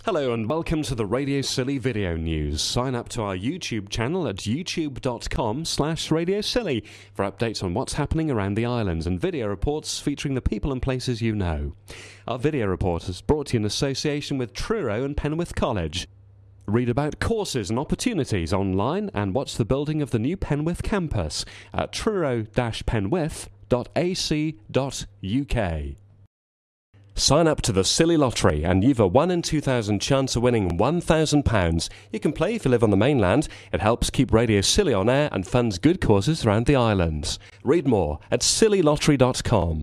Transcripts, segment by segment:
Hello and welcome to the Radio Scilly video news. Sign up to our YouTube channel at youtube.com/Radio Scilly for updates on what's happening around the islands and video reports featuring the people and places you know. Our video report is brought to you in association with Truro and Penwith College. Read about courses and opportunities online and watch the building of the new Penwith campus at truro-penwith.ac.uk. Sign up to the Scilly Lottery and you've a 1 in 2,000 chance of winning £1,000. You can play if you live on the mainland. It helps keep Radio Scilly on air and funds good causes around the islands. Read more at scillylottery.com.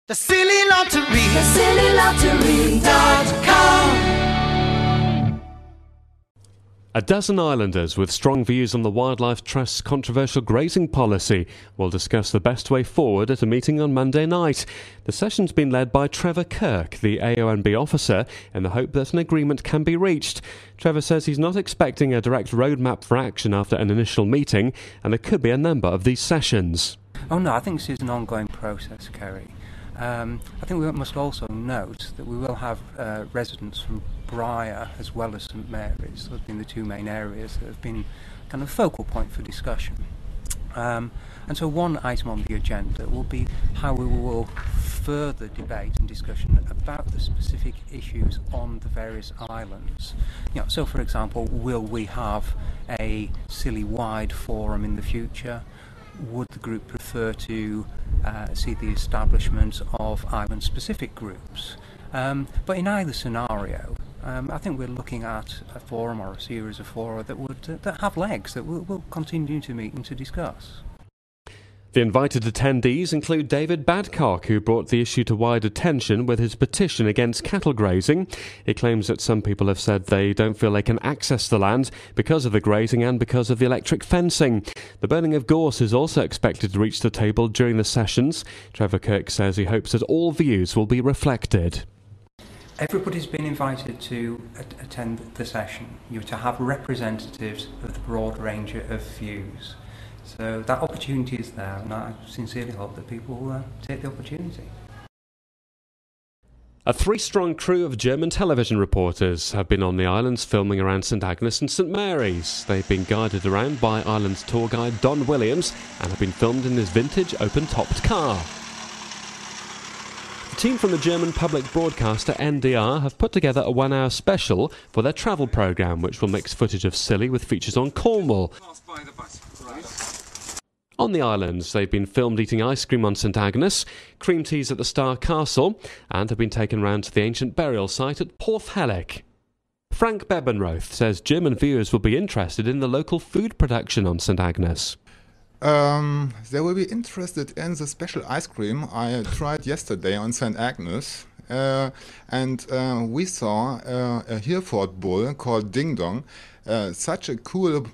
The Scilly Lottery, thecillylottery.com. A dozen islanders with strong views on the Wildlife Trust's controversial grazing policy will discuss the best way forward at a meeting on Monday night. The session's been led by Trevor Kirk, the AONB officer, in the hope that an agreement can be reached. Trevor says he's not expecting a direct roadmap for action after an initial meeting, and there could be a number of these sessions. Oh no, I think this is an ongoing process, Kerry. I think we must also note that we will have residents from Briar as well as St Mary's. Those have been the two main areas that have been kind of focal point for discussion. And so one item on the agenda will be how we will further debate and discussion about the specific issues on the various islands. You know, so for example, will we have a Scilly-wide forum in the future? Would the group prefer to see the establishment of island-specific groups? But in either scenario, I think we're looking at a forum or a series of fora that have legs that we'll continue to meet and to discuss. The invited attendees include David Badcock, who brought the issue to wide attention with his petition against cattle grazing. He claims that some people have said they don't feel they can access the land because of the grazing and because of the electric fencing. The burning of gorse is also expected to reach the table during the sessions. Trevor Kirk says he hopes that all views will be reflected. Everybody's been invited to attend the session. You're to have representatives of the broad range of views. So that opportunity is there, and I sincerely hope that people will take the opportunity. A three-strong crew of German television reporters have been on the islands filming around St Agnes and St Mary's. They've been guided around by island's tour guide Don Williams and have been filmed in his vintage open-topped car. The team from the German public broadcaster NDR have put together a 1-hour special for their travel programme, which will mix footage of Scilly with features on Cornwall. On the islands, they've been filmed eating ice cream on St Agnes, cream teas at the Star Castle, and have been taken round to the ancient burial site at Porthhellick. Frank Bebenroth says German viewers will be interested in the local food production on St Agnes. They will be interested in the special ice cream I tried yesterday on St Agnes. And we saw a Hereford bull called Ding Dong. Such a cool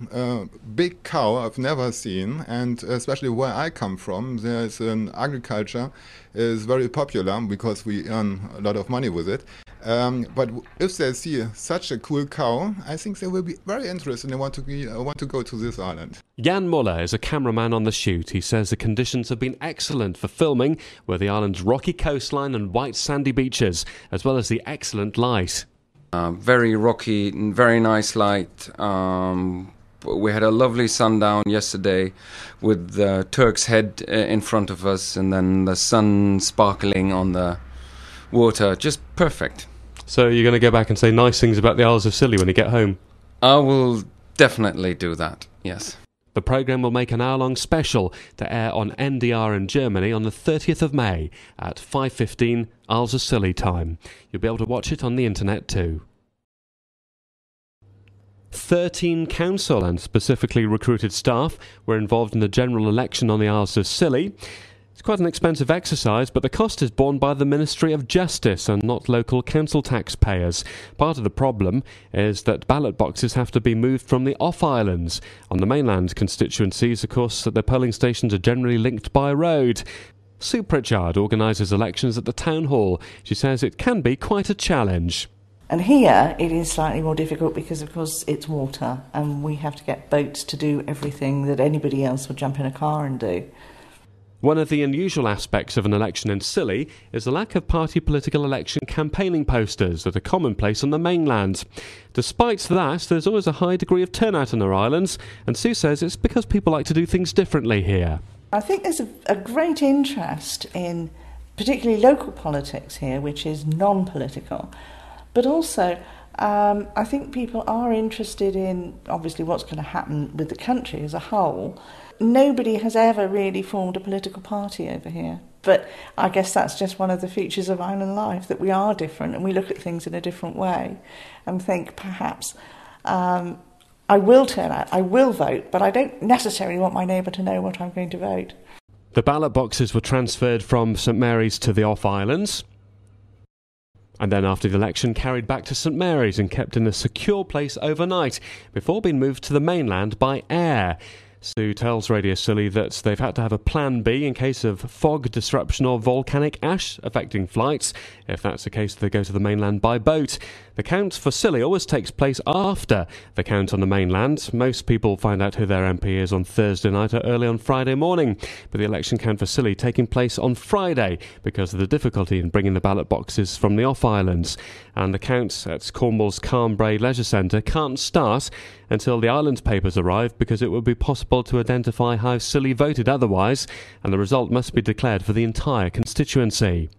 big cow I've never seen, and especially where I come from, there's an agriculture is very popular because we earn a lot of money with it. But if they see such a cool cow, I think they will be very interested and want to go to this island. Jan Muller is a cameraman on the shoot. He says the conditions have been excellent for filming, with the island's rocky coastline and white sandy beaches, as well as the excellent light. Very rocky and very nice light. We had a lovely sundown yesterday with the Turk's Head in front of us and then the sun sparkling on the water. Just perfect. So you're going to go back and say nice things about the Isles of Scilly when you get home? I will definitely do that, yes. The programme will make an hour-long special to air on NDR in Germany on the 30th of May at 5:15 Isles of Scilly time. You'll be able to watch it on the internet too. 13 council and specifically recruited staff were involved in the general election on the Isles of Scilly. It's quite an expensive exercise, but the cost is borne by the Ministry of Justice and not local council taxpayers. Part of the problem is that ballot boxes have to be moved from the off-islands. On the mainland constituencies, of course, the polling stations are generally linked by road. Sue Pritchard organises elections at the town hall. She says it can be quite a challenge. And here it is slightly more difficult because, of course, it's water and we have to get boats to do everything that anybody else would jump in a car and do. One of the unusual aspects of an election in Scilly is the lack of party political election campaigning posters that are commonplace on the mainland. Despite that, there's always a high degree of turnout on our islands, and Sue says it's because people like to do things differently here. I think there's a great interest in particularly local politics here, which is non-political, but also I think people are interested in obviously what's going to happen with the country as a whole. Nobody has ever really formed a political party over here, but I guess that's just one of the features of island life, that we are different and we look at things in a different way and think perhaps I will turn out, I will vote, but I don't necessarily want my neighbour to know what I'm going to vote. The ballot boxes were transferred from St Mary's to the off islands, and then after the election carried back to St Mary's and kept in a secure place overnight before being moved to the mainland by air. Sue tells Radio Scilly that they've had to have a plan B in case of fog disruption or volcanic ash affecting flights. If that's the case, they go to the mainland by boat. The count for Scilly always takes place after the count on the mainland. Most people find out who their MP is on Thursday night or early on Friday morning, but the election count for Scilly taking place on Friday because of the difficulty in bringing the ballot boxes from the off-islands. And the count at Cornwall's Calm-Bray Leisure Centre can't start until the island papers arrive, because it would be possible to identify how Scilly voted otherwise, and the result must be declared for the entire constituency.